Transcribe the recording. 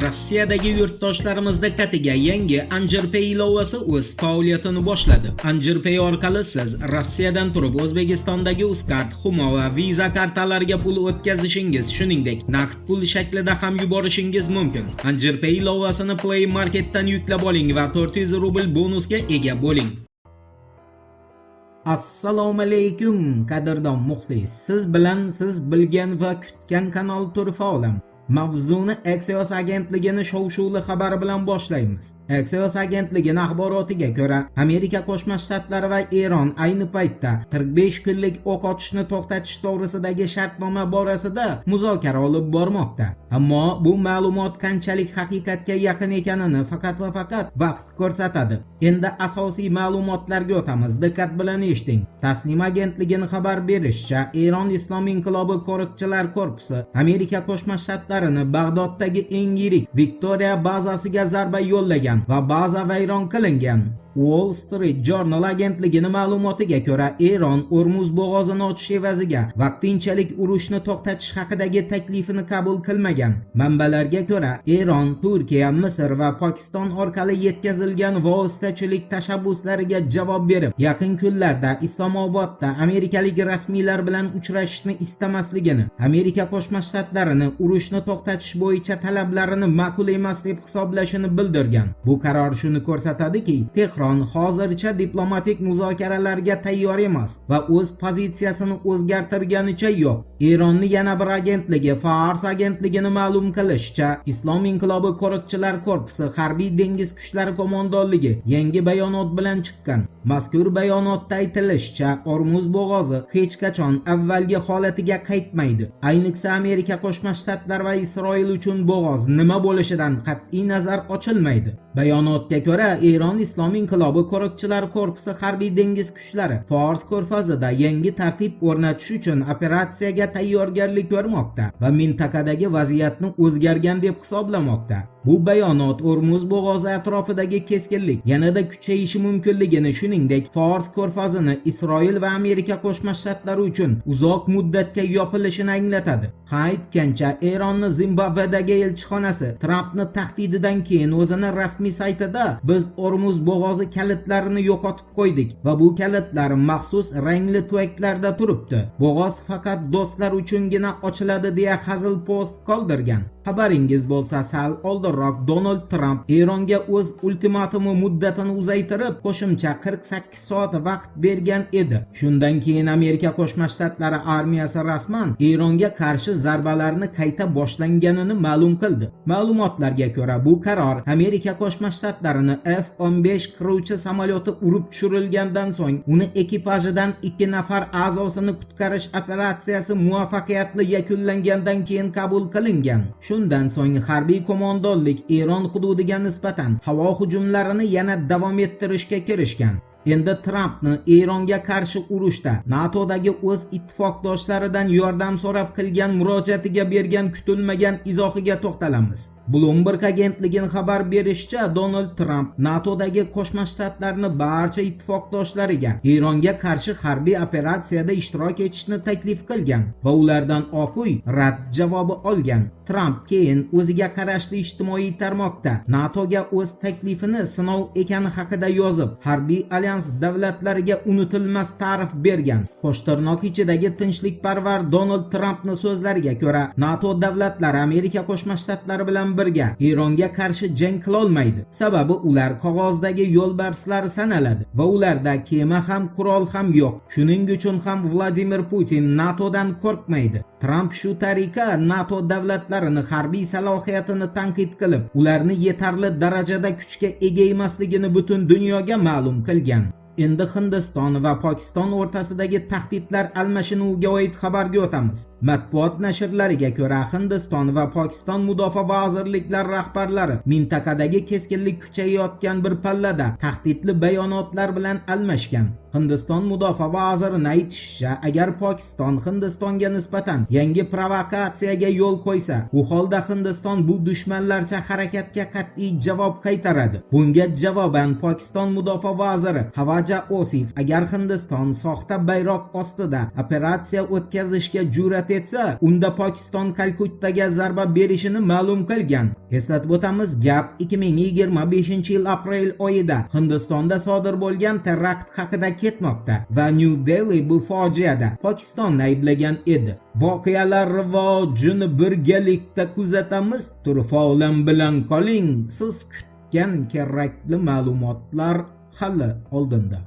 Rossiyadagi yurtdoshlarimiz diqqatiga yangi AnjirPay ilovasi o'z faoliyatini boshladi. AnjirPay orqali siz Rossiyadan turib O'zbekistondagi Uzcard, Humo va Visa kartalariga pul o'tkazishingiz, shuningdek, naqd pul shaklida ham yuborishingiz mumkin. AnjirPay ilovasini Play Marketdan yuklab oling va 400 rubl bonusga ega bo'ling. Assalomu alaykum qadrdon muxlis. Siz bilan siz bilgan va kutgan kanal Turfa olam. Mavzuni Axios agentligining shov-shuvli xabari bilan boshlaymiz. Axios agentligining axborotiga ko'ra, Amerika Qo'shma Shtatlari va Eron ayni paytda 45 kunlik o'q otishni to'xtatish to'g'risidagi shartnoma borasida muzokara olib bormoqda. Ammo bu ma'lumot qanchalik haqiqatga yaqin ekanini faqat va faqat vaqt ko'rsatadi. Endi asosiy ma'lumotlarga o'tamiz. Diqqat bilan eshiting. Tasnim agentligining xabar berishicha, Eron Islom inqilobi qo'riqchilar korpusi Amerika Qo'shma Shtlarini Bag'doddagi eng yirik Victoria bazasiga zarba yo'llagan va baza vayron qilingan. Wall Street Journal agentligining ma'lumotiga ko'ra, Eron Ormuz bo'g'ozini ochish evaziga vaqtinchalik urushni to'xtatish haqidagi taklifini qabul qilmagan. Manbalarga ko'ra, Eron, Turkiya, Misr va Pokiston orqali yetkazilgan vositachilik tashabbuslariga javob berib, yaqin kunlarda Islomobodda amerikalik rasmiylar bilan uchrashishni istamasligini, Amerika Qo'shma Shtlarini urushni to'xtatish bo'yicha talablarini ma'qul emas deb hisoblashini bildirgan. Bu qaror shuni ko'rsatadiki, Tehron hozircha diplomatik muzokaralarga tayyor emas va o'z pozitsiyasini o'zgartirganicha yo'q. Eronning yana bir agentligi Fars agentligini ma'lum qilishicha, Islom inqilobi qo'riqchilar korpusi harbiy dengiz kuchlari qo'mondonligi yangi bayonot bilan chiqqan. Mazkur bayonotda aytilishicha, Ormuz bo'g'ozi hech qachon avvalgi holatiga qaytmaydi. Ayniqsa Amerika Qo'shma Shtatlar va Isroil uchun bo'g'oz nima bo'lishidan qat'iy nazar ochilmaydi. Bayonotga ko'ra, Eron Islom inqilobi qo'riqchilar korpusi harbiy dengiz kuchlari Fors ko'rfazida yangi tartib o'rnatish uchun operatsiyaga tayyorgarlik ko'rmoqda va mintaqadagi vaziyatni o'zgargan deb hisoblamoqda. Bu bayonot Ormuz bo'g'ozi atrofidagi keskinlik yanada kuchayishi mumkinligini, shuningdek, Fors ko'rfazini Isroil va Amerika Qo'shma Shtatlari uchun uzoq muddatga yopilishini anglatadi. Aytgancha, Eronning Zimbabvedagi elchixonasi Trampning tahdididan keyin o'zining rasmiy saytida "Biz Ormuz bo'g'ozi kalitlarini yo'qotib qo'ydik va bu kalitlar maxsus rangli tuvaklarda turibdi. Bo'g'oz faqat do'stlar uchungina ochiladi" deya hazil post qoldirgan. Xabaringiz bo'lsa, sal oldinroq Donald Trump Eronga o'z ultimatumi muddatini uzaytirib, qo'shimcha 48 soat vaqt bergan edi. Shundan keyin Amerika Qo'shma Shtatlari armiyasi rasman Eronga qarshi zarbalarni qayta boshlanganini ma'lum qildi. Ma'lumotlarga ko'ra, bu qaror Amerika Qo'shma Shtlarini F-15 qiruvchi samolyoti urib tushirilgandan so'ng uni ekipajidan 2 nafar a'zosini qutqarish operatsiyasi muvaffaqiyatli yakunlangandan keyin qabul qilingan. Shundan so'ng harbiy qo'mondonlik Eron hududiga nisbatan havo hujumlarini yana davom ettirishga kirishgan. Endi Trampni Eronga qarshi urushda NATOdagi o'z ittifoqdoshlaridan yordam so'rab qilgan murojaatiga bergan kutilmagan izohiga to'xtalamiz. Bloomberg agentligining xabar berishicha, Donald Trump NATOdagi Qo'shma Shtatlarni barcha ittifoqdoshlariga Eronga qarshi harbiy operatsiyada ishtirok etishni taklif qilgan va ulardan Oq uy rad javobi olgan. Trump keyin o'ziga qarashli ijtimoiy tarmoqda NATOga o'z taklifini sinov ekani haqida yozib, harbiy alyans davlatlariga unutilmas ta'rif bergan. Qo'shtirnoq ichidagi tinchlikparvar Donald Trumpning so'zlariga ko'ra, NATO davlatlari Amerika Qo'shma Shtatlari bilan birga Eronga qarshi jang qila olmaydi. Sababi ular qog'ozdagi yo'lbarslar sanaladi va ularda kema ham, qurol ham yo'q. Shuning uchun ham Vladimir Putin NATOdan qo'rqmaydi. Trump shu tariqa NATO davlatlarining harbiy salohiyatini tanqid qilib, ularni yetarli darajada kuchga ega emasligini butun dunyoga ma'lum qilgan. Endi Hindiston va Pokiston o'rtasidagi tahdidlar almashinuviga oid xabarga o'tamiz. Matbuot nashrlariga ko'ra, Hindiston va Pokiston mudofaa vazirliklar rahbarlari mintaqadagi keskinlik kuchayayotgan bir pallada tahdidli bayonotlar bilan almashgan. Hindiston mudofaa vazirining aytishicha, agar Pokiston Hindistonga nisbatan yangi provokatsiyaga yo'l qo'ysa, u holda Hindiston bu dushmanlarcha harakatga qat'iy javob qaytaradi. Bunga javoban Pokiston mudofaa vaziri Havaja Osif agar Hindiston soxta bayroq ostida operatsiya o'tkazishga jur'at etsa, unda Pokiston Kalkuttaga zarba berishini ma'lum qilgan. Eslatib o'tamiz, gap 2025-yil aprel oyida Hindistonda sodir bo'lgan terakt haqida ketmoqda va New Delhi bu fojiada Pokistonni ayblagan edi. Voqealar rivojini birgalikda kuzatamiz. Turfa olam bilan qoling. Siz kutgan kerakli ma'lumotlar hali oldinda.